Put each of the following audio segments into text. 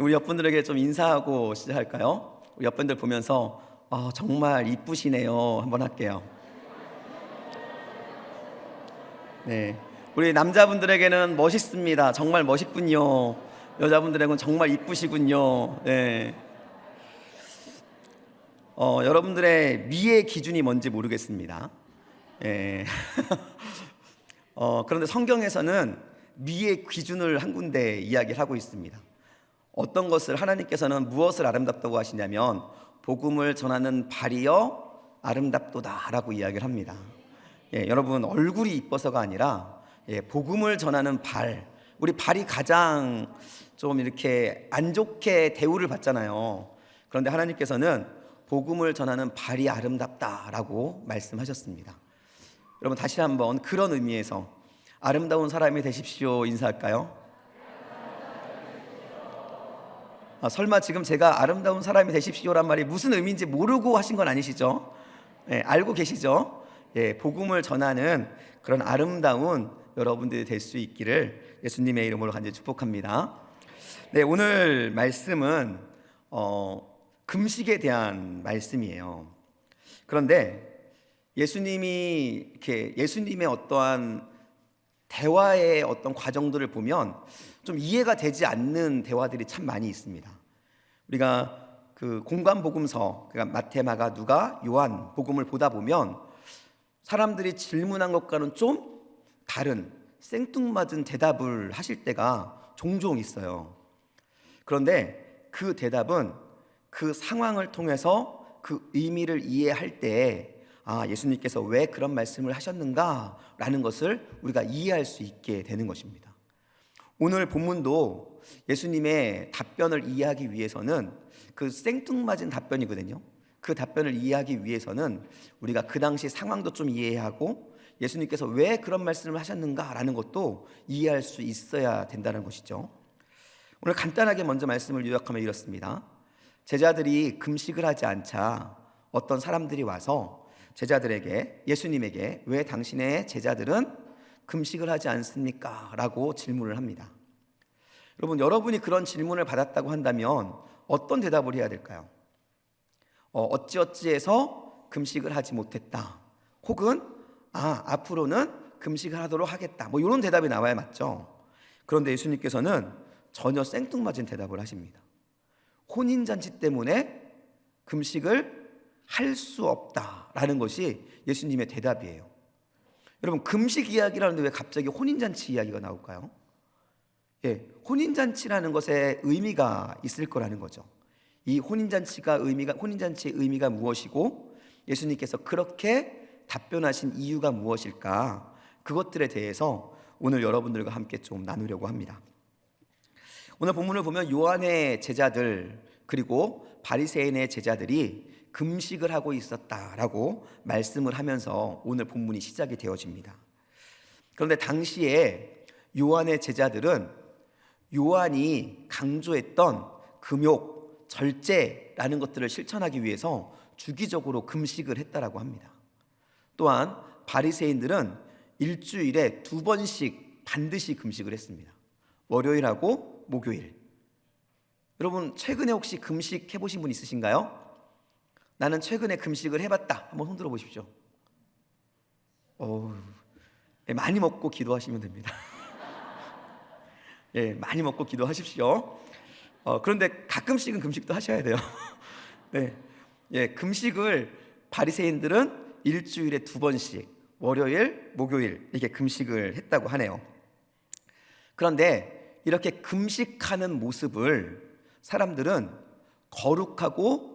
우리 옆분들에게 좀 인사하고 시작할까요? 우리 옆분들 보면서 정말 이쁘시네요 한번 할게요. 네, 우리 남자분들에게는 멋있습니다. 정말 멋있군요. 여자분들에게는 정말 이쁘시군요. 네. 여러분들의 미의 기준이 뭔지 모르겠습니다. 예. 그런데 성경에서는 미의 기준을 한 군데 이야기를 하고 있습니다. 어떤 것을 하나님께서는 무엇을 아름답다고 하시냐면 복음을 전하는 발이여 아름답도다라고 이야기를 합니다. 여러분 얼굴이 이뻐서가 아니라 복음을 전하는 발, 우리 발이 가장 좀 이렇게 안 좋게 대우를 받잖아요. 그런데 하나님께서는 복음을 전하는 발이 아름답다라고 말씀하셨습니다. 여러분 다시 한번 그런 의미에서 아름다운 사람이 되십시오 인사할까요? 설마 지금 제가 아름다운 사람이 되십시오란 말이 무슨 의미인지 모르고 하신 건 아니시죠? 알고 계시죠? 복음을 전하는 그런 아름다운 여러분들이 될 수 있기를 예수님의 이름으로 간절히 축복합니다. 네, 오늘 말씀은 금식에 대한 말씀이에요. 그런데 예수님의 어떠한 대화의 어떤 과정들을 보면 좀 이해가 되지 않는 대화들이 참 많이 있습니다. 우리가 그 공관복음서, 그러니까 마태, 마가, 누가, 요한 복음을 보다 보면 사람들이 질문한 것과는 좀 다른 생뚱맞은 대답을 하실 때가 종종 있어요. 그런데 그 대답은 그 상황을 통해서 그 의미를 이해할 때 예수님께서 왜 그런 말씀을 하셨는가라는 것을 우리가 이해할 수 있게 되는 것입니다. 오늘 본문도 예수님의 답변을 이해하기 위해서는 그 생뚱맞은 답변이거든요. 그 답변을 이해하기 위해서는 우리가 그 당시 상황도 좀 이해하고 예수님께서 왜 그런 말씀을 하셨는가라는 것도 이해할 수 있어야 된다는 것이죠. 오늘 간단하게 먼저 말씀을 요약하면 이렇습니다. 제자들이 금식을 하지 않자 어떤 사람들이 와서 제자들에게, 예수님에게 왜 당신의 제자들은 금식을 하지 않습니까? 라고 질문을 합니다. 여러분이 그런 질문을 받았다고 한다면 어떤 대답을 해야 될까요? 어찌어찌해서 금식을 하지 못했다, 혹은 앞으로는 금식을 하도록 하겠다, 이런 대답이 나와야 맞죠. 그런데 예수님께서는 전혀 생뚱맞은 대답을 하십니다. 혼인잔치 때문에 금식을 할 수 없다라는 것이 예수님의 대답이에요. 여러분 금식 이야기를 하는데 왜 갑자기 혼인잔치 이야기가 나올까요? 혼인잔치라는 것에 의미가 있을 거라는 거죠. 이 혼인잔치의 의미가 무엇이고 예수님께서 그렇게 답변하신 이유가 무엇일까? 그것들에 대해서 오늘 여러분들과 함께 좀 나누려고 합니다. 오늘 본문을 보면 요한의 제자들 그리고 바리새인의 제자들이 금식을 하고 있었다라고 말씀을 하면서 오늘 본문이 시작이 되어집니다. 그런데 당시에 요한의 제자들은 요한이 강조했던 금욕, 절제라는 것들을 실천하기 위해서 주기적으로 금식을 했다라고 합니다. 또한 바리새인들은 일주일에 2번씩 반드시 금식을 했습니다. 월요일하고 목요일. 여러분 최근에 혹시 금식 해보신 분 있으신가요? 나는 최근에 금식을 해봤다. 한번 손들어 보십시오. 많이 먹고 기도하시면 됩니다. 많이 먹고 기도하십시오. 그런데 가끔씩은 금식도 하셔야 돼요. 금식을 바리새인들은 일주일에 2번씩 월요일, 목요일 이렇게 금식을 했다고 하네요. 그런데 이렇게 금식하는 모습을 사람들은 거룩하고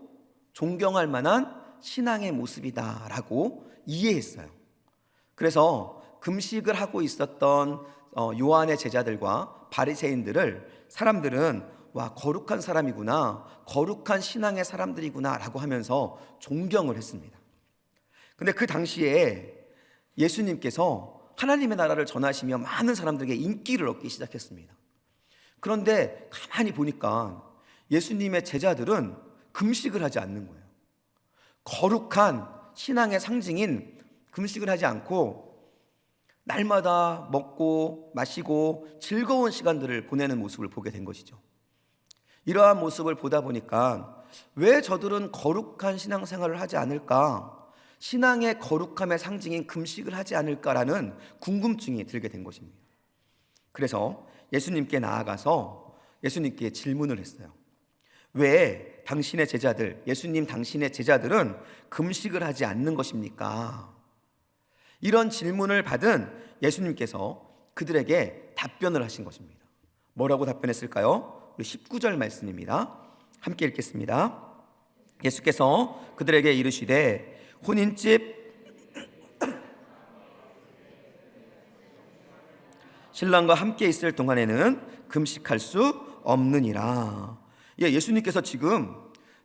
존경할 만한 신앙의 모습이다라고 이해했어요. 그래서 금식을 하고 있었던 요한의 제자들과 바리새인들을 사람들은 거룩한 사람이구나, 거룩한 신앙의 사람들이구나 라고 하면서 존경을 했습니다. 근데 그 당시에 예수님께서 하나님의 나라를 전하시며 많은 사람들에게 인기를 얻기 시작했습니다. 그런데 가만히 보니까 예수님의 제자들은 금식을 하지 않는 거예요. 거룩한 신앙의 상징인 금식을 하지 않고 날마다 먹고 마시고 즐거운 시간들을 보내는 모습을 보게 된 것이죠. 이러한 모습을 보다 보니까 왜 저들은 거룩한 신앙생활을 하지 않을까? 신앙의 거룩함의 상징인 금식을 하지 않을까라는 궁금증이 들게 된 것입니다. 그래서 예수님께 나아가서 예수님께 질문을 했어요. 왜 당신의 제자들, 예수님 당신의 제자들은 금식을 하지 않는 것입니까? 이런 질문을 받은 예수님께서 그들에게 답변을 하신 것입니다. 뭐라고 답변했을까요? 우리 19절 말씀입니다. 함께 읽겠습니다. 예수께서 그들에게 이르시되 혼인집 신랑과 함께 있을 동안에는 금식할 수 없느니라. 예수님께서 지금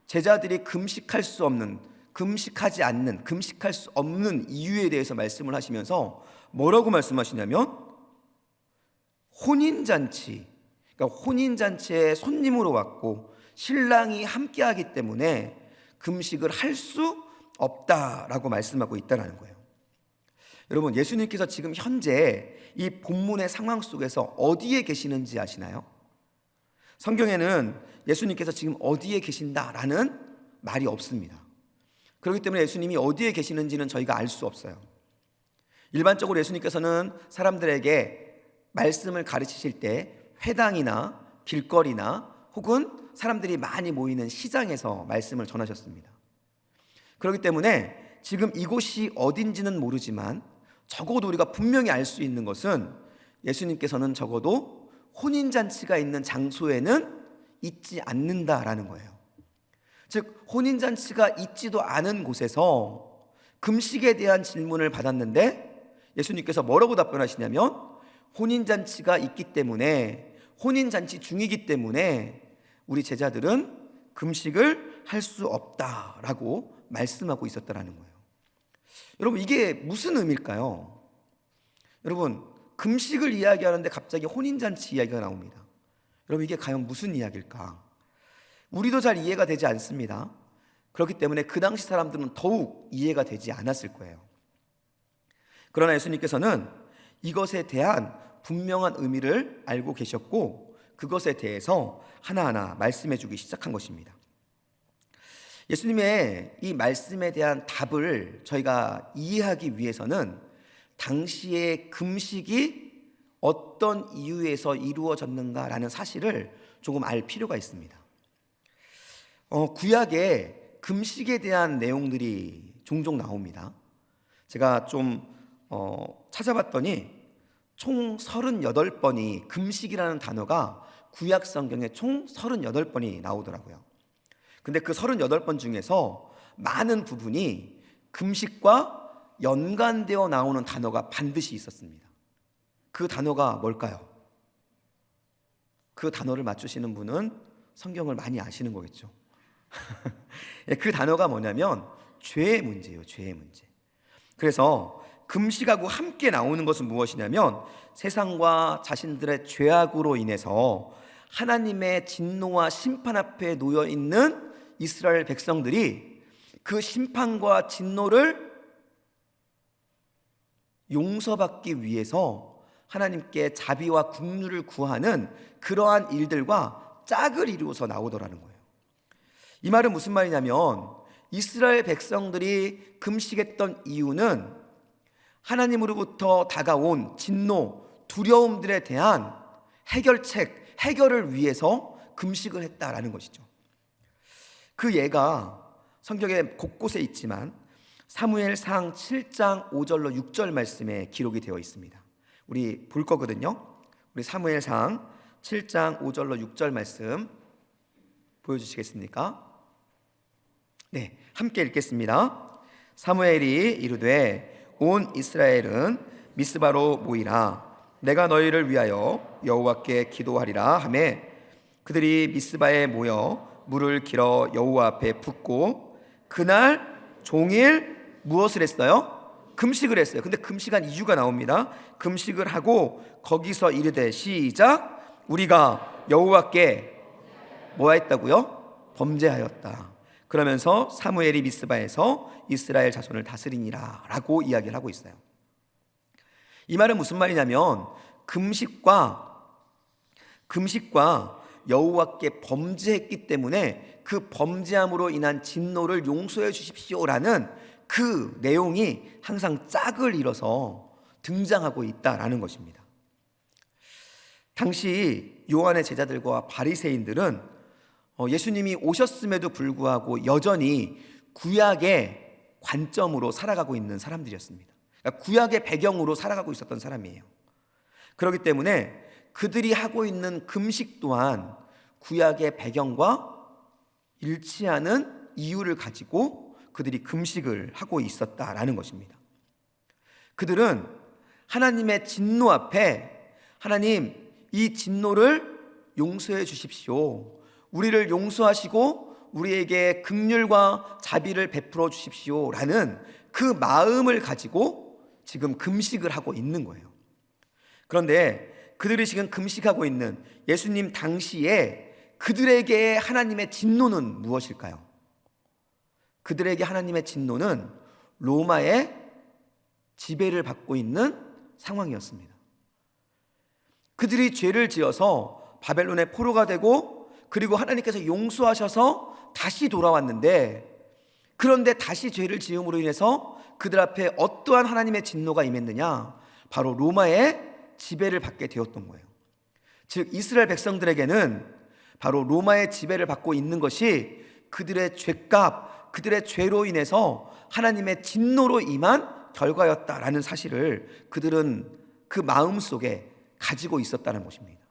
제자들이 금식할 수 없는, 금식하지 않는, 금식할 수 없는 이유에 대해서 말씀을 하시면서 뭐라고 말씀하시냐면 혼인잔치, 그러니까 혼인잔치에 손님으로 왔고 신랑이 함께하기 때문에 금식을 할 수 없다라고 말씀하고 있다는 거예요. 여러분, 예수님께서 지금 현재 이 본문의 상황 속에서 어디에 계시는지 아시나요? 성경에는 예수님께서 지금 어디에 계신다라는 말이 없습니다. 그렇기 때문에 예수님이 어디에 계시는지는 저희가 알 수 없어요. 일반적으로 예수님께서는 사람들에게 말씀을 가르치실 때 회당이나 길거리나 혹은 사람들이 많이 모이는 시장에서 말씀을 전하셨습니다. 그렇기 때문에 지금 이곳이 어딘지는 모르지만 적어도 우리가 분명히 알 수 있는 것은 예수님께서는 적어도 혼인잔치가 있는 장소에는 있지 않는다라는 거예요. 즉 혼인잔치가 있지도 않은 곳에서 금식에 대한 질문을 받았는데 예수님께서 뭐라고 답변하시냐면 혼인잔치가 있기 때문에, 혼인잔치 중이기 때문에 우리 제자들은 금식을 할 수 없다라고 말씀하고 있었다라는 거예요. 여러분, 이게 무슨 의미일까요? 여러분, 금식을 이야기하는데 갑자기 혼인잔치 이야기가 나옵니다. 여러분, 이게 과연 무슨 이야기일까? 우리도 잘 이해가 되지 않습니다. 그렇기 때문에 그 당시 사람들은 더욱 이해가 되지 않았을 거예요. 그러나 예수님께서는 이것에 대한 분명한 의미를 알고 계셨고 그것에 대해서 하나하나 말씀해 주기 시작한 것입니다. 예수님의 이 말씀에 대한 답을 저희가 이해하기 위해서는 당시의 금식이 어떤 이유에서 이루어졌는가라는 사실을 조금 알 필요가 있습니다. 구약에 금식에 대한 내용들이 종종 나옵니다. 제가 좀 찾아봤더니 총 38번이 금식이라는 단어가 구약 성경에 총 38번이 나오더라고요. 근데 그 38번 중에서 많은 부분이 금식과 연관되어 나오는 단어가 반드시 있었습니다. 그 단어가 뭘까요? 그 단어를 맞추시는 분은 성경을 많이 아시는 거겠죠. 그 단어가 뭐냐면 죄의 문제예요. 죄의 문제. 그래서 금식하고 함께 나오는 것은 무엇이냐면 세상과 자신들의 죄악으로 인해서 하나님의 진노와 심판 앞에 놓여 있는 이스라엘 백성들이 그 심판과 진노를 용서받기 위해서 하나님께 자비와 긍휼을 구하는 그러한 일들과 짝을 이루어서 나오더라는 거예요. 이 말은 무슨 말이냐면 이스라엘 백성들이 금식했던 이유는 하나님으로부터 다가온 진노, 두려움들에 대한 해결책, 해결을 위해서 금식을 했다라는 것이죠. 그 예가 성경에 곳곳에 있지만 사무엘상 7장 5절로 6절 말씀에 기록이 되어 있습니다. 우리 볼 거거든요. 우리 사무엘상 7장 5절로 6절 말씀 보여주시겠습니까? 네, 함께 읽겠습니다. 사무엘이 이르되 온 이스라엘은 미스바로 모이라. 내가 너희를 위하여 여호와께 기도하리라 하매 그들이 미스바에 모여 물을 길어 여호와 앞에 붓고 그날 종일 무엇을 했어요? 금식을 했어요. 근데 금식한 이유가 나옵니다. 금식을 하고 거기서 이르되 시작 우리가 여호와께 뭐 했다고요? 범죄하였다. 그러면서 사무엘이 미스바에서 이스라엘 자손을 다스리니라 라고 이야기를 하고 있어요. 이 말은 무슨 말이냐면 금식과 여호와께 범죄했기 때문에 그 범죄함으로 인한 진노를 용서해 주십시오라는 그 내용이 항상 짝을 이뤄서 등장하고 있다라는 것입니다. 당시 요한의 제자들과 바리새인들은 예수님이 오셨음에도 불구하고 여전히 구약의 관점으로 살아가고 있는 사람들이었습니다. 그러니까 구약의 배경으로 살아가고 있었던 사람이에요. 그렇기 때문에 그들이 하고 있는 금식 또한 구약의 배경과 일치하는 이유를 가지고 그들이 금식을 하고 있었다라는 것입니다. 그들은 하나님의 진노 앞에 하나님, 이 진노를 용서해 주십시오. 우리를 용서하시고 우리에게 긍휼과 자비를 베풀어 주십시오라는 그 마음을 가지고 지금 금식을 하고 있는 거예요. 그런데 그들이 지금 금식하고 있는 예수님 당시에 그들에게 하나님의 진노는 무엇일까요? 그들에게 하나님의 진노는 로마의 지배를 받고 있는 상황이었습니다. 그들이 죄를 지어서 바벨론의 포로가 되고 그리고 하나님께서 용서하셔서 다시 돌아왔는데, 그런데 다시 죄를 지음으로 인해서 그들 앞에 어떠한 하나님의 진노가 임했느냐? 바로 로마의 지배를 받게 되었던 거예요. 즉 이스라엘 백성들에게는 바로 로마의 지배를 받고 있는 것이 그들의 죄값, 그들의 죄로 인해서 하나님의 진노로 임한 결과였다라는 사실을 그들은 그 마음속에 가지고 있었다는 것입니다.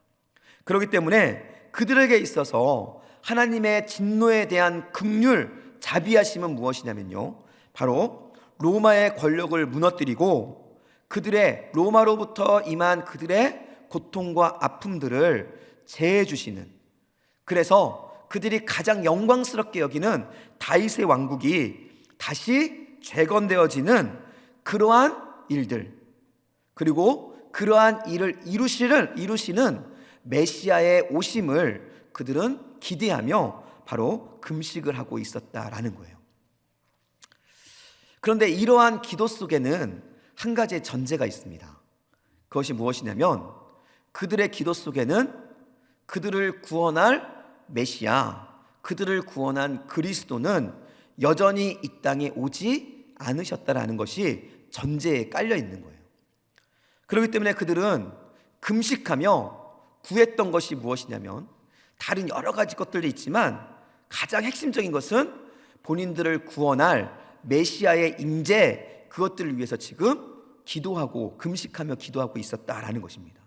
그렇기 때문에 그들에게 있어서 하나님의 진노에 대한 긍휼, 자비하심은 무엇이냐면요, 바로 로마의 권력을 무너뜨리고 그들의 로마로부터 임한 그들의 고통과 아픔들을 제해 주시는, 그래서 그들이 가장 영광스럽게 여기는 다윗의 왕국이 다시 재건되어지는 그러한 일들, 그리고 그러한 일을 이루시는 메시아의 오심을 그들은 기대하며 바로 금식을 하고 있었다라는 거예요. 그런데 이러한 기도 속에는 한 가지의 전제가 있습니다. 그것이 무엇이냐면 그들의 기도 속에는 그들을 구원할 메시아, 그들을 구원한 그리스도는 여전히 이 땅에 오지 않으셨다라는 것이 전제에 깔려 있는 거예요. 그렇기 때문에 그들은 금식하며 구했던 것이 무엇이냐면 다른 여러 가지 것들도 있지만 가장 핵심적인 것은 본인들을 구원할 메시아의 임재, 그것들을 위해서 지금 기도하고 금식하며 기도하고 있었다라는 것입니다.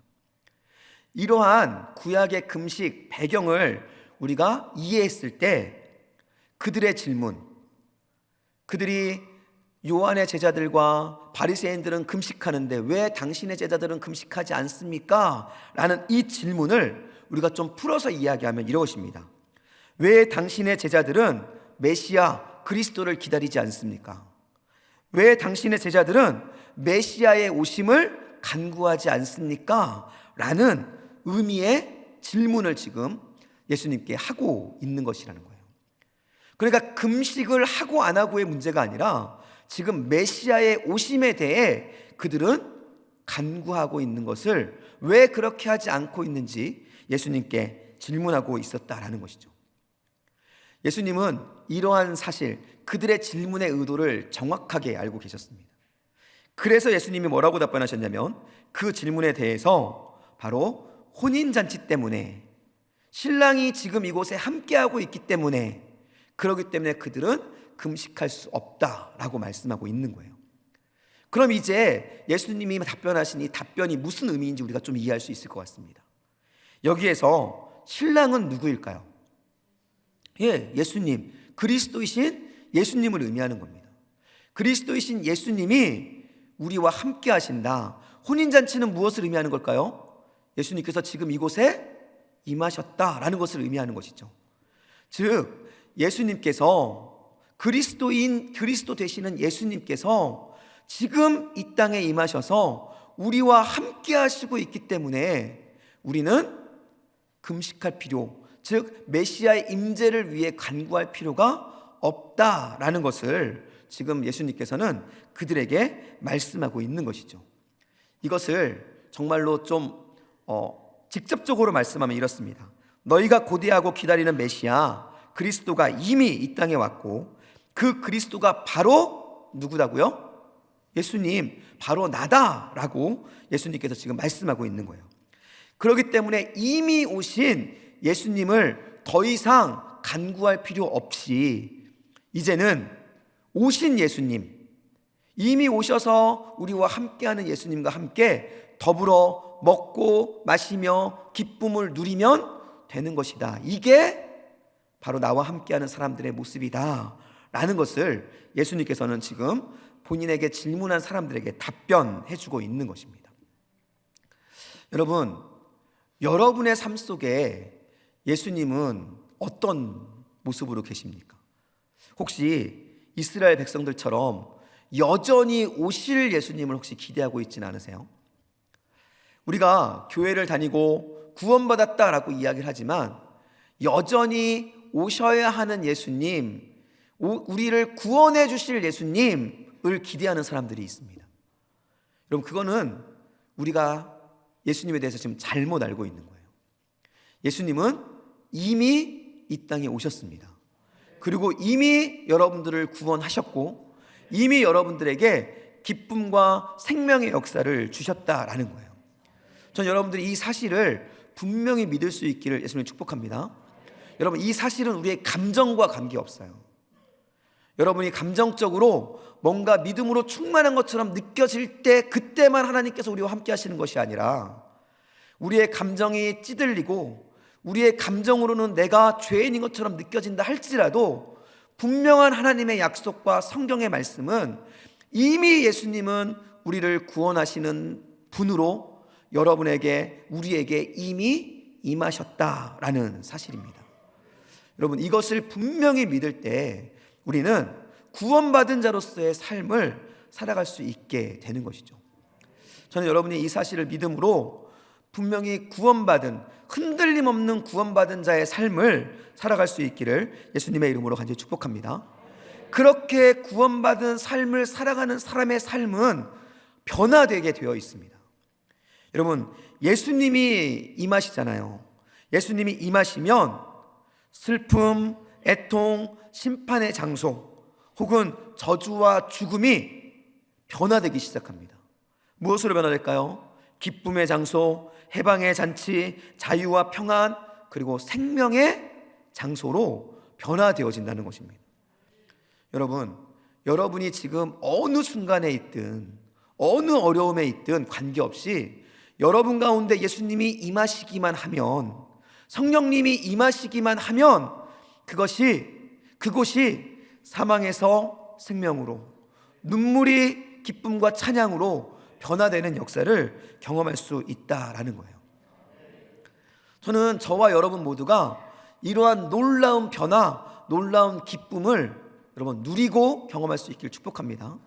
이러한 구약의 금식 배경을 우리가 이해했을 때 그들의 질문, 그들이 요한의 제자들과 바리새인들은 금식하는데 왜 당신의 제자들은 금식하지 않습니까? 라는 이 질문을 우리가 좀 풀어서 이야기하면 이것입니다. 왜 당신의 제자들은 메시아 그리스도를 기다리지 않습니까? 왜 당신의 제자들은 메시아의 오심을 간구하지 않습니까? 라는 의미의 질문을 지금 예수님께 하고 있는 것이라는 거예요. 그러니까 금식을 하고 안 하고의 문제가 아니라 지금 메시아의 오심에 대해 그들은 간구하고 있는 것을 왜 그렇게 하지 않고 있는지 예수님께 질문하고 있었다라는 것이죠. 예수님은 이러한 사실, 그들의 질문의 의도를 정확하게 알고 계셨습니다. 그래서 예수님이 뭐라고 답변하셨냐면 그 질문에 대해서 바로 혼인잔치 때문에, 신랑이 지금 이곳에 함께하고 있기 때문에, 그렇기 때문에 그들은 금식할 수 없다라고 말씀하고 있는 거예요. 그럼 이제 예수님이 답변하신 이 답변이 무슨 의미인지 우리가 좀 이해할 수 있을 것 같습니다. 여기에서 신랑은 누구일까요? 예수님, 그리스도이신 예수님을 의미하는 겁니다. 그리스도이신 예수님이 우리와 함께 하신다. 혼인잔치는 무엇을 의미하는 걸까요? 예수님께서 지금 이곳에 임하셨다라는 것을 의미하는 것이죠. 즉 예수님께서 그리스도 되시는 예수님께서 지금 이 땅에 임하셔서 우리와 함께 하시고 있기 때문에 우리는 금식할 필요, 즉 메시아의 임재를 위해 간구할 필요가 없다라는 것을 지금 예수님께서는 그들에게 말씀하고 있는 것이죠. 이것을 정말로 좀 직접적으로 말씀하면 이렇습니다. 너희가 고대하고 기다리는 메시아 그리스도가 이미 이 땅에 왔고 그 그리스도가 바로 누구다고요? 예수님, 바로 나다라고 예수님께서 지금 말씀하고 있는 거예요. 그렇기 때문에 이미 오신 예수님을 더 이상 간구할 필요 없이 이제는 오신 예수님, 이미 오셔서 우리와 함께하는 예수님과 함께 더불어 먹고 마시며 기쁨을 누리면 되는 것이다. 이게 바로 나와 함께하는 사람들의 모습이다 라는 것을 예수님께서는 지금 본인에게 질문한 사람들에게 답변해 주고 있는 것입니다. 여러분, 여러분의 삶 속에 예수님은 어떤 모습으로 계십니까? 혹시 이스라엘 백성들처럼 여전히 오실 예수님을 혹시 기대하고 있지는 않으세요? 우리가 교회를 다니고 구원받았다라고 이야기를 하지만 여전히 오셔야 하는 예수님, 우리를 구원해 주실 예수님을 기대하는 사람들이 있습니다. 여러분, 그거는 우리가 예수님에 대해서 지금 잘못 알고 있는 거예요. 예수님은 이미 이 땅에 오셨습니다. 그리고 이미 여러분들을 구원하셨고 이미 여러분들에게 기쁨과 생명의 역사를 주셨다라는 거예요. 전 여러분들이 이 사실을 분명히 믿을 수 있기를 예수님 축복합니다. 여러분, 이 사실은 우리의 감정과 관계없어요. 여러분이 감정적으로 뭔가 믿음으로 충만한 것처럼 느껴질 때 그때만 하나님께서 우리와 함께 하시는 것이 아니라 우리의 감정이 찌들리고 우리의 감정으로는 내가 죄인인 것처럼 느껴진다 할지라도 분명한 하나님의 약속과 성경의 말씀은 이미 예수님은 우리를 구원하시는 분으로 여러분에게 우리에게 이미 임하셨다라는 사실입니다. 여러분, 이것을 분명히 믿을 때 우리는 구원받은 자로서의 삶을 살아갈 수 있게 되는 것이죠. 저는 여러분이 이 사실을 믿음으로 분명히 구원받은, 흔들림 없는 구원받은 자의 삶을 살아갈 수 있기를 예수님의 이름으로 간절히 축복합니다. 그렇게 구원받은 삶을 살아가는 사람의 삶은 변화되게 되어 있습니다. 여러분, 예수님이 임하시잖아요. 예수님이 임하시면 슬픔, 애통, 심판의 장소 혹은 저주와 죽음이 변화되기 시작합니다. 무엇으로 변화될까요? 기쁨의 장소, 해방의 잔치, 자유와 평안, 그리고 생명의 장소로 변화되어진다는 것입니다. 여러분, 여러분이 지금 어느 순간에 있든 어느 어려움에 있든 관계없이 여러분 가운데 예수님이 임하시기만 하면, 성령님이 임하시기만 하면 그곳이 사망에서 생명으로, 눈물이 기쁨과 찬양으로 변화되는 역사를 경험할 수 있다라는 거예요. 저는 저와 여러분 모두가 이러한 놀라운 변화, 놀라운 기쁨을 여러분 누리고 경험할 수 있기를 축복합니다.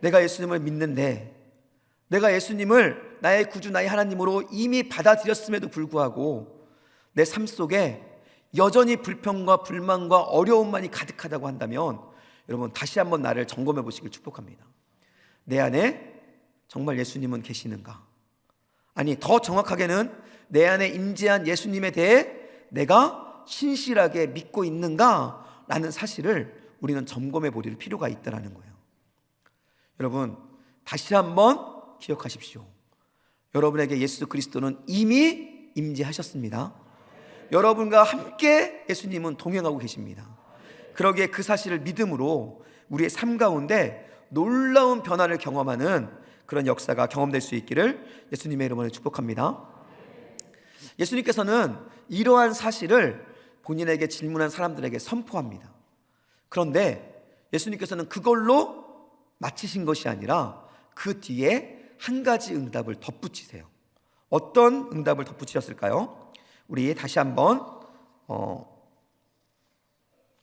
내가 예수님을 믿는데, 내가 예수님을 나의 구주, 나의 하나님으로 이미 받아들였음에도 불구하고 내 삶 속에 여전히 불평과 불만과 어려움만이 가득하다고 한다면 여러분 다시 한번 나를 점검해 보시길 축복합니다. 내 안에 정말 예수님은 계시는가? 아니, 더 정확하게는 내 안에 임재한 예수님에 대해 내가 신실하게 믿고 있는가? 라는 사실을 우리는 점검해 볼 필요가 있다는 거예요. 여러분, 다시 한번 기억하십시오. 여러분에게 예수 그리스도는 이미 임재하셨습니다. 여러분과 함께 예수님은 동행하고 계십니다. 그러기에 그 사실을 믿음으로 우리의 삶 가운데 놀라운 변화를 경험하는 그런 역사가 경험될 수 있기를 예수님의 이름으로 축복합니다. 예수님께서는 이러한 사실을 본인에게 질문한 사람들에게 선포합니다. 그런데 예수님께서는 그걸로 마치신 것이 아니라 그 뒤에 한 가지 응답을 덧붙이세요. 어떤 응답을 덧붙이셨을까요? 우리 다시 한번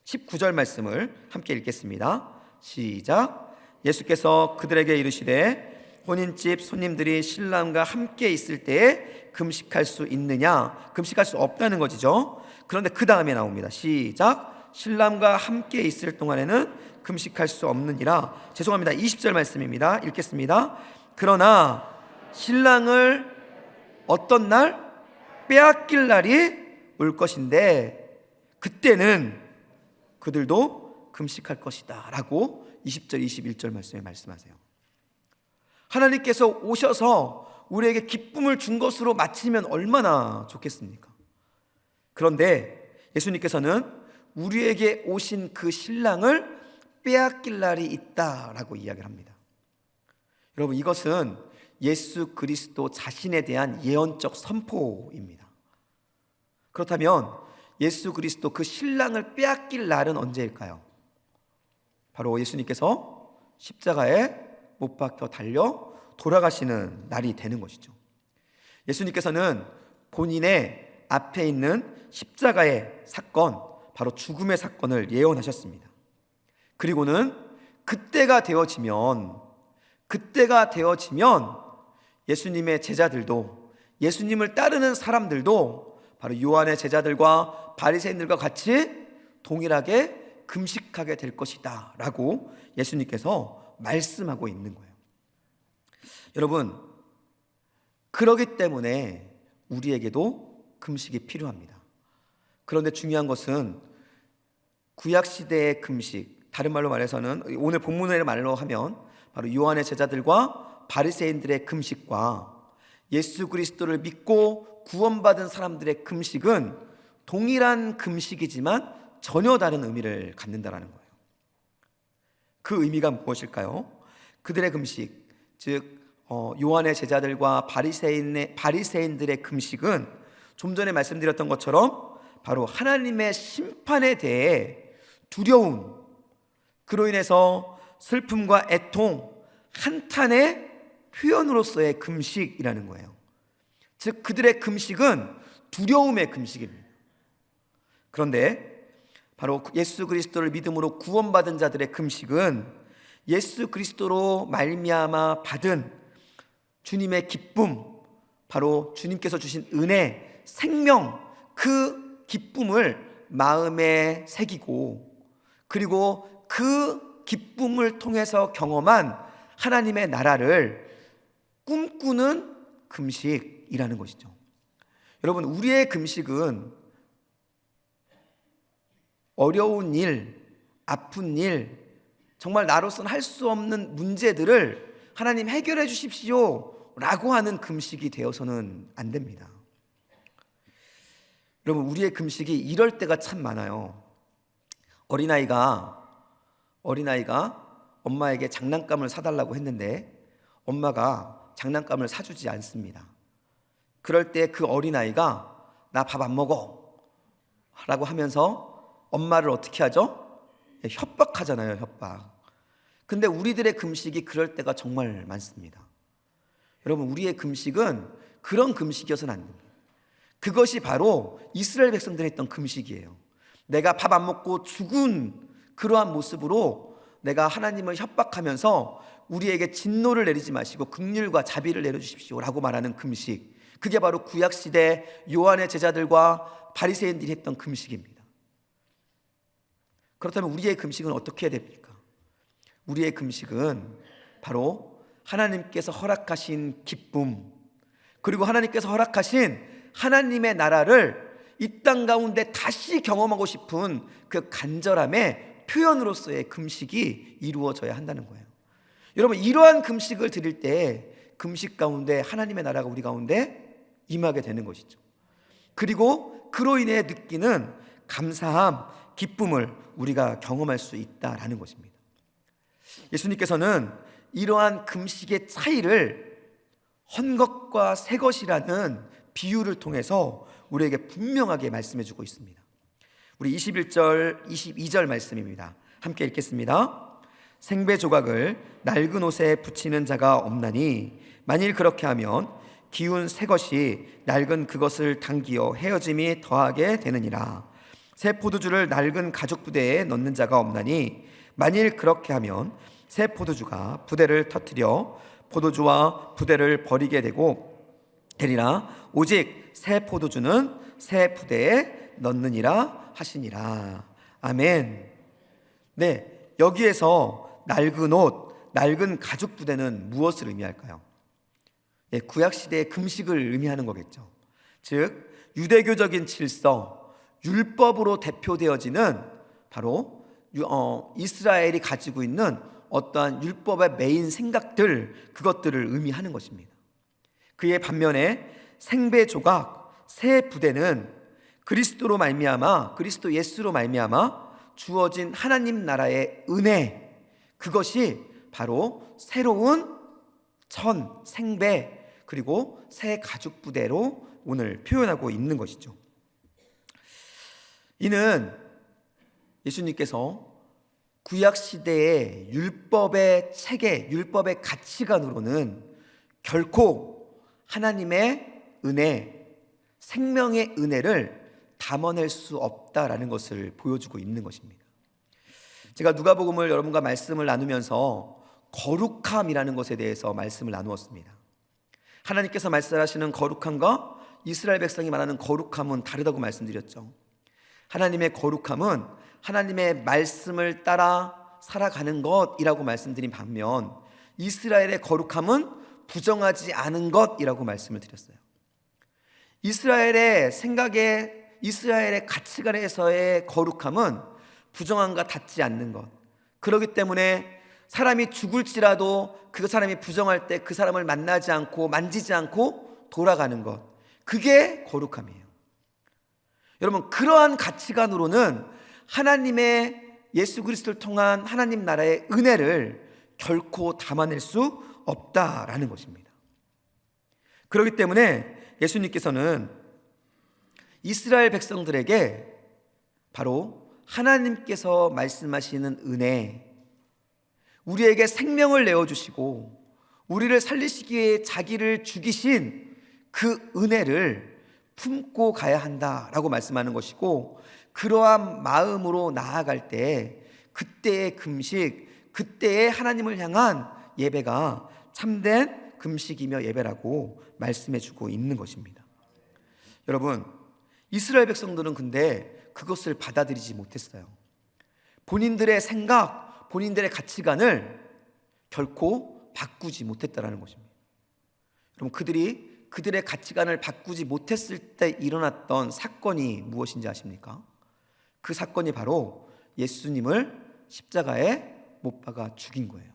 19절 말씀을 함께 읽겠습니다. 시작. 예수께서 그들에게 이르시되 혼인집 손님들이 신랑과 함께 있을 때에 금식할 수 있느냐? 금식할 수 없다는 것이죠. 그런데 그 다음에 나옵니다. 시작. 신랑과 함께 있을 동안에는 금식할 수 없느니라. 죄송합니다. 20절 말씀입니다. 읽겠습니다. 그러나 신랑을 어떤 날? 빼앗길 날이 올 것인데 그때는 그들도 금식할 것이다 라고 20절 21절 말씀에 말씀하세요. 하나님께서 오셔서 우리에게 기쁨을 준 것으로 마치면 얼마나 좋겠습니까? 그런데 예수님께서는 우리에게 오신 그 신랑을 빼앗길 날이 있다라고 이야기를 합니다. 여러분, 이것은 예수 그리스도 자신에 대한 예언적 선포입니다. 그렇다면 예수 그리스도 그 신랑을 빼앗길 날은 언제일까요? 바로 예수님께서 십자가에 못 박혀 달려 돌아가시는 날이 되는 것이죠. 예수님께서는 본인의 앞에 있는 십자가의 사건, 바로 죽음의 사건을 예언하셨습니다. 그리고는 그때가 되어지면 예수님의 제자들도, 예수님을 따르는 사람들도 바로 요한의 제자들과 바리새인들과 같이 동일하게 금식하게 될 것이다 라고 예수님께서 말씀하고 있는 거예요. 여러분, 그러기 때문에 우리에게도 금식이 필요합니다. 그런데 중요한 것은 구약시대의 금식, 다른 말로 말해서는 오늘 본문의 말로 하면 바로 요한의 제자들과 바리새인들의 금식과 예수 그리스도를 믿고 구원받은 사람들의 금식은 동일한 금식이지만 전혀 다른 의미를 갖는다라는 거예요. 그 의미가 무엇일까요? 그들의 금식, 즉 요한의 제자들과 바리새인들의 금식은 좀 전에 말씀드렸던 것처럼 바로 하나님의 심판에 대해 두려움, 그로 인해서 슬픔과 애통, 한탄의 표현으로서의 금식이라는 거예요. 즉 그들의 금식은 두려움의 금식입니다. 그런데 바로 예수 그리스도를 믿음으로 구원받은 자들의 금식은 예수 그리스도로 말미암아 받은 주님의 기쁨, 바로 주님께서 주신 은혜, 생명, 그 기쁨을 마음에 새기고, 그리고 그 기쁨을 통해서 경험한 하나님의 나라를 꿈꾸는 금식이라는 것이죠. 여러분, 우리의 금식은 어려운 일, 아픈 일, 정말 나로서는 할 수 없는 문제들을 하나님 해결해 주십시오 라고 하는 금식이 되어서는 안 됩니다. 여러분, 우리의 금식이 이럴 때가 참 많아요. 어린아이가 엄마에게 장난감을 사달라고 했는데 엄마가 장난감을 사주지 않습니다. 그럴 때 그 어린아이가 나 밥 안 먹어 라고 하면서 엄마를 어떻게 하죠? 협박하잖아요, 협박. 근데 우리들의 금식이 그럴 때가 정말 많습니다. 여러분, 우리의 금식은 그런 금식이어서는 안 됩니다. 그것이 바로 이스라엘 백성들이 했던 금식이에요. 내가 밥 안 먹고 죽은 그러한 모습으로 내가 하나님을 협박하면서 우리에게 진노를 내리지 마시고 긍휼과 자비를 내려주십시오 라고 말하는 금식, 그게 바로 구약시대 요한의 제자들과 바리새인들이 했던 금식입니다. 그렇다면 우리의 금식은 어떻게 해야 됩니까? 우리의 금식은 바로 하나님께서 허락하신 기쁨, 그리고 하나님께서 허락하신 하나님의 나라를 이 땅 가운데 다시 경험하고 싶은 그 간절함의 표현으로서의 금식이 이루어져야 한다는 거예요. 여러분, 이러한 금식을 드릴 때 금식 가운데 하나님의 나라가 우리 가운데 임하게 되는 것이죠. 그리고 그로 인해 느끼는 감사함, 기쁨을 우리가 경험할 수 있다라는 것입니다. 예수님께서는 이러한 금식의 차이를 헌 것과 새 것이라는 비유를 통해서 우리에게 분명하게 말씀해 주고 있습니다. 우리 21절, 22절 말씀입니다. 함께 읽겠습니다. 생배 조각을 낡은 옷에 붙이는 자가 없나니 만일 그렇게 하면 기운 새 것이 낡은 그것을 당기어 헤어짐이 더하게 되느니라. 새 포도주를 낡은 가죽 부대에 넣는 자가 없나니 만일 그렇게 하면 새 포도주가 부대를 터뜨려 포도주와 부대를 버리게 되리라. 오직 새 포도주는 새 부대에 넣느니라 하시니라. 아멘. 네, 여기에서 낡은 옷, 낡은 가죽 부대는 무엇을 의미할까요? 구약시대의 금식을 의미하는 거겠죠. 즉 유대교적인 질서, 율법으로 대표되어지는 바로 이스라엘이 가지고 있는 어떠한 율법의 메인 생각들, 그것들을 의미하는 것입니다. 그의 반면에 생배 조각, 새 부대는 그리스도로 말미암아, 그리스도 예수로 말미암아 주어진 하나님 나라의 은혜, 그것이 바로 새로운 생배, 그리고 새 가죽 부대로 오늘 표현하고 있는 것이죠. 이는 예수님께서 구약 시대의 율법의 체계, 율법의 가치관으로는 결코 하나님의 은혜, 생명의 은혜를 담아낼 수 없다라는 것을 보여주고 있는 것입니다. 제가 누가복음을 여러분과 말씀을 나누면서 거룩함이라는 것에 대해서 말씀을 나누었습니다. 하나님께서 말씀하시는 거룩함과 이스라엘 백성이 말하는 거룩함은 다르다고 말씀드렸죠. 하나님의 거룩함은 하나님의 말씀을 따라 살아가는 것이라고 말씀드린 반면, 이스라엘의 거룩함은 부정하지 않은 것이라고 말씀을 드렸어요. 이스라엘의 생각에, 이스라엘의 가치관에서의 거룩함은 부정함과 닿지 않는 것. 그렇기 때문에 사람이 죽을지라도 그 사람이 부정할 때 그 사람을 만나지 않고 만지지 않고 돌아가는 것, 그게 거룩함이에요. 여러분, 그러한 가치관으로는 하나님의 예수 그리스도를 통한 하나님 나라의 은혜를 결코 담아낼 수 없다라는 것입니다. 그렇기 때문에 예수님께서는 이스라엘 백성들에게 바로 하나님께서 말씀하시는 은혜, 우리에게 생명을 내어주시고 우리를 살리시기 위해 자기를 죽이신 그 은혜를 품고 가야 한다라고 말씀하는 것이고, 그러한 마음으로 나아갈 때 그때의 금식, 그때의 하나님을 향한 예배가 참된 금식이며 예배라고 말씀해주고 있는 것입니다. 여러분, 이스라엘 백성들은 근데 그것을 받아들이지 못했어요. 본인들의 생각, 본인들의 가치관을 결코 바꾸지 못했다라는 것입니다. 여러분, 그들의 가치관을 바꾸지 못했을 때 일어났던 사건이 무엇인지 아십니까? 그 사건이 바로 예수님을 십자가에 못 박아 죽인 거예요.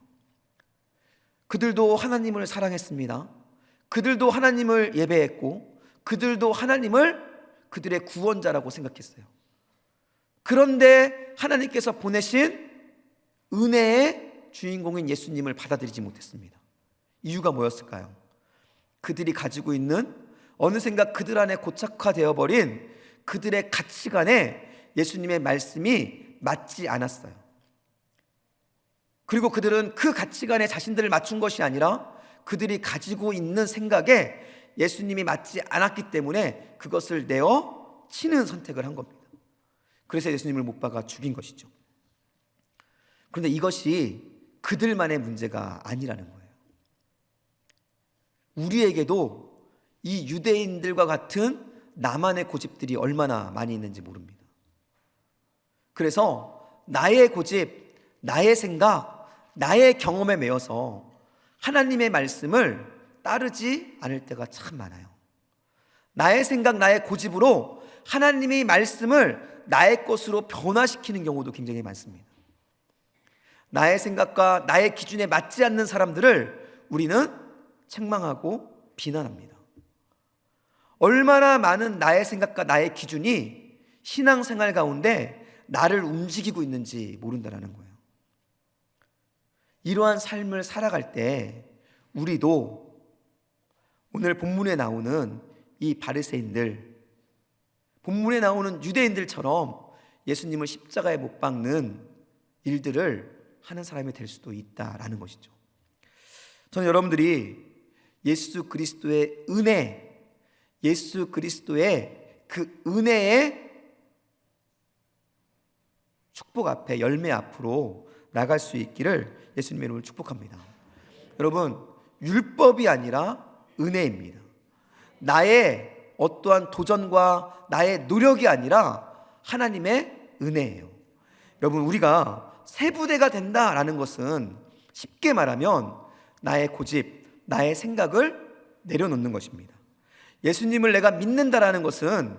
그들도 하나님을 사랑했습니다. 그들도 하나님을 예배했고, 그들도 하나님을 그들의 구원자라고 생각했어요. 그런데 하나님께서 보내신 은혜의 주인공인 예수님을 받아들이지 못했습니다. 이유가 뭐였을까요? 그들이 가지고 있는 어느샌가 그들 안에 고착화되어 버린 그들의 가치관에 예수님의 말씀이 맞지 않았어요. 그리고 그들은 그 가치관에 자신들을 맞춘 것이 아니라 그들이 가지고 있는 생각에 예수님이 맞지 않았기 때문에 그것을 내어 치는 선택을 한 겁니다. 그래서 예수님을 못 박아 죽인 것이죠. 그런데 이것이 그들만의 문제가 아니라는 거예요. 우리에게도 이 유대인들과 같은 나만의 고집들이 얼마나 많이 있는지 모릅니다. 그래서 나의 고집, 나의 생각, 나의 경험에 매여서 하나님의 말씀을 따르지 않을 때가 참 많아요. 나의 생각, 나의 고집으로 하나님의 말씀을 나의 것으로 변화시키는 경우도 굉장히 많습니다. 나의 생각과 나의 기준에 맞지 않는 사람들을 우리는 책망하고 비난합니다. 얼마나 많은 나의 생각과 나의 기준이 신앙생활 가운데 나를 움직이고 있는지 모른다는 거예요. 이러한 삶을 살아갈 때 우리도 오늘 본문에 나오는 이 바리새인들, 본문에 나오는 유대인들처럼 예수님을 십자가에 못 박는 일들을 하는 사람이 될 수도 있다라는 것이죠. 저는 여러분들이 예수 그리스도의 은혜, 예수 그리스도의 그 은혜의 축복 앞에, 열매 앞으로 나갈 수 있기를 예수님의 이름으로 축복합니다. 여러분, 율법이 아니라 은혜입니다. 나의 어떠한 도전과 나의 노력이 아니라 하나님의 은혜예요. 여러분, 우리가 새 부대가 된다라는 것은 쉽게 말하면 나의 고집, 나의 생각을 내려놓는 것입니다. 예수님을 내가 믿는다라는 것은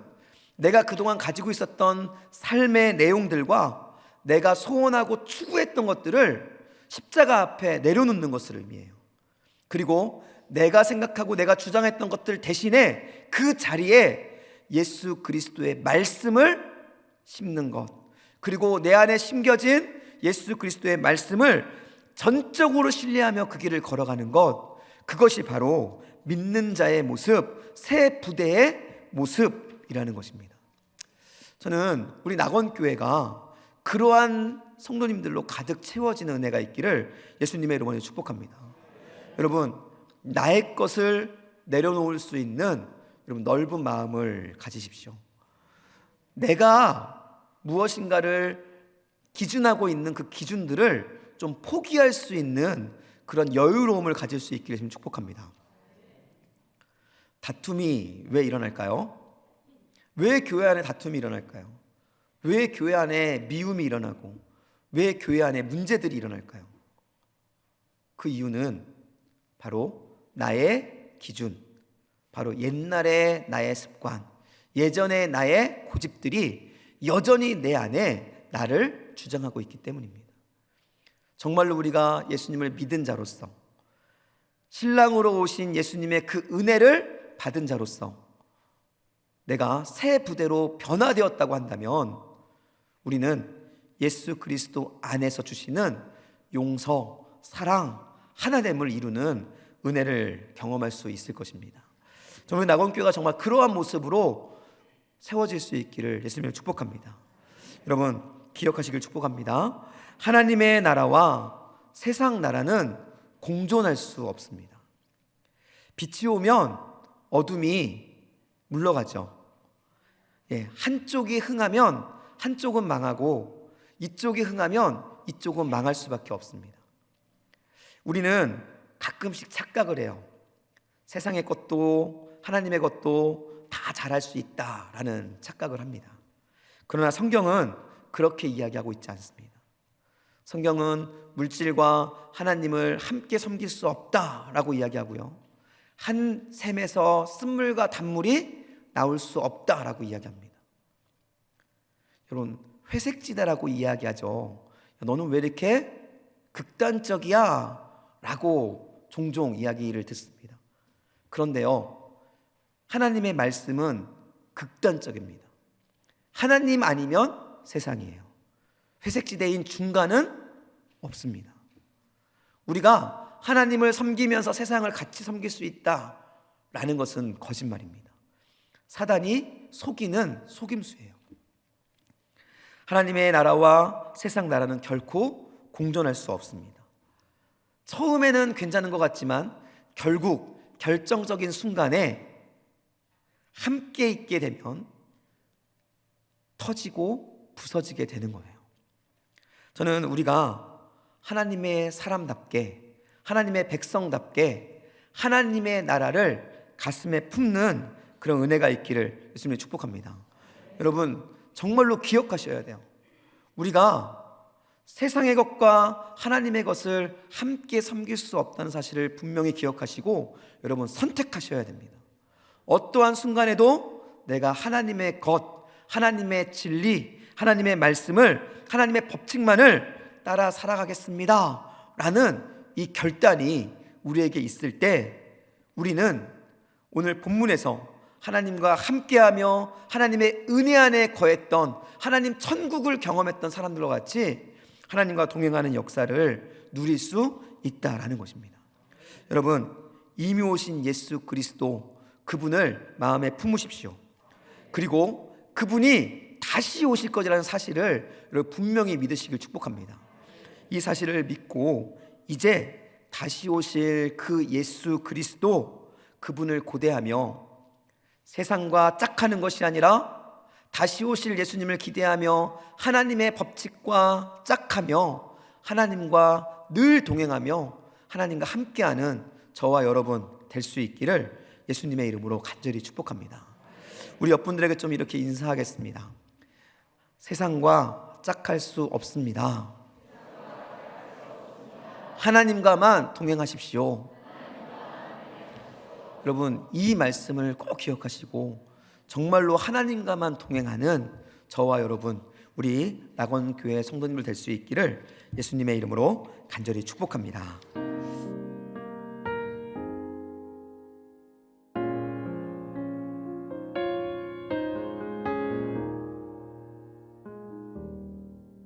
내가 그동안 가지고 있었던 삶의 내용들과 내가 소원하고 추구했던 것들을 십자가 앞에 내려놓는 것을 의미해요. 그리고 내가 생각하고 내가 주장했던 것들 대신에 그 자리에 예수 그리스도의 말씀을 심는 것, 그리고 내 안에 심겨진 예수 그리스도의 말씀을 전적으로 신뢰하며 그 길을 걸어가는 것, 그것이 바로 믿는 자의 모습, 새 부대의 모습이라는 것입니다. 저는 우리 낙원교회가 그러한 성도님들로 가득 채워지는 은혜가 있기를 예수님의 이름으로 축복합니다. 여러분, 나의 것을 내려놓을 수 있는 여러분 넓은 마음을 가지십시오. 내가 무엇인가를 기준하고 있는 그 기준들을 좀 포기할 수 있는 그런 여유로움을 가질 수 있기를 지금 축복합니다. 다툼이 왜 일어날까요? 왜 교회 안에 다툼이 일어날까요? 왜 교회 안에 미움이 일어나고 왜 교회 안에 문제들이 일어날까요? 그 이유는 바로 나의 기준, 바로 옛날의 나의 습관, 예전의 나의 고집들이 여전히 내 안에 나를 주장하고 있기 때문입니다. 정말로 우리가 예수님을 믿은 자로서, 신랑으로 오신 예수님의 그 은혜를 받은 자로서 내가 새 부대로 변화되었다고 한다면 우리는 예수 그리스도 안에서 주시는 용서, 사랑, 하나됨을 이루는 은혜를 경험할 수 있을 것입니다. 저는 낙원교회가 정말 그러한 모습으로 세워질 수 있기를 예수님을 축복합니다. 여러분 기억하시길 축복합니다. 하나님의 나라와 세상 나라는 공존할 수 없습니다. 빛이 오면 어둠이 물러가죠. 한쪽이 흥하면 한쪽은 망하고 이쪽이 흥하면 이쪽은 망할 수밖에 없습니다. 우리는 가끔씩 착각을 해요. 세상의 것도 하나님의 것도 다 잘할 수 있다라는 착각을 합니다. 그러나 성경은 그렇게 이야기하고 있지 않습니다. 성경은 물질과 하나님을 함께 섬길 수 없다라고 이야기하고요, 한 샘에서 쓴물과 단물이 나올 수 없다라고 이야기합니다. 여러분 회색지대라고 이야기하죠. 너는 왜 이렇게 극단적이야? 라고 종종 이야기를 듣습니다. 그런데요, 하나님의 말씀은 극단적입니다. 하나님 아니면 세상이에요. 회색지대인 중간은 없습니다. 우리가 하나님을 섬기면서 세상을 같이 섬길 수 있다라는 것은 거짓말입니다. 사단이 속이는 속임수예요. 하나님의 나라와 세상 나라는 결코 공존할 수 없습니다. 처음에는 괜찮은 것 같지만 결국 결정적인 순간에 함께 있게 되면 터지고 부서지게 되는 거예요. 저는 우리가 하나님의 사람답게, 하나님의 백성답게 하나님의 나라를 가슴에 품는 그런 은혜가 있기를 예수님이 축복합니다. 여러분 정말로 기억하셔야 돼요. 우리가 세상의 것과 하나님의 것을 함께 섬길 수 없다는 사실을 분명히 기억하시고 여러분 선택하셔야 됩니다. 어떠한 순간에도 내가 하나님의 것, 하나님의 진리, 하나님의 말씀을, 하나님의 법칙만을 따라 살아가겠습니다 라는 이 결단이 우리에게 있을 때 우리는 오늘 본문에서 하나님과 함께하며 하나님의 은혜 안에 거했던, 하나님 천국을 경험했던 사람들과 같이 하나님과 동행하는 역사를 누릴 수 있다라는 것입니다. 여러분 이미 오신 예수 그리스도, 그분을 마음에 품으십시오. 그리고 그분이 다시 오실 것이라는 사실을 여러분 분명히 믿으시길 축복합니다. 이 사실을 믿고 이제 다시 오실 그 예수 그리스도, 그분을 고대하며 세상과 짝하는 것이 아니라 다시 오실 예수님을 기대하며 하나님의 법칙과 짝하며 하나님과 늘 동행하며 하나님과 함께하는 저와 여러분 될 수 있기를 예수님의 이름으로 간절히 축복합니다. 우리 옆분들에게 좀 이렇게 인사하겠습니다. 세상과 짝할 수 없습니다. 하나님과만 동행하십시오. 여러분 이 말씀을 꼭 기억하시고 정말로 하나님과만 동행하는 저와 여러분, 우리 낙원교회 성도님들 될 수 있기를 예수님의 이름으로 간절히 축복합니다.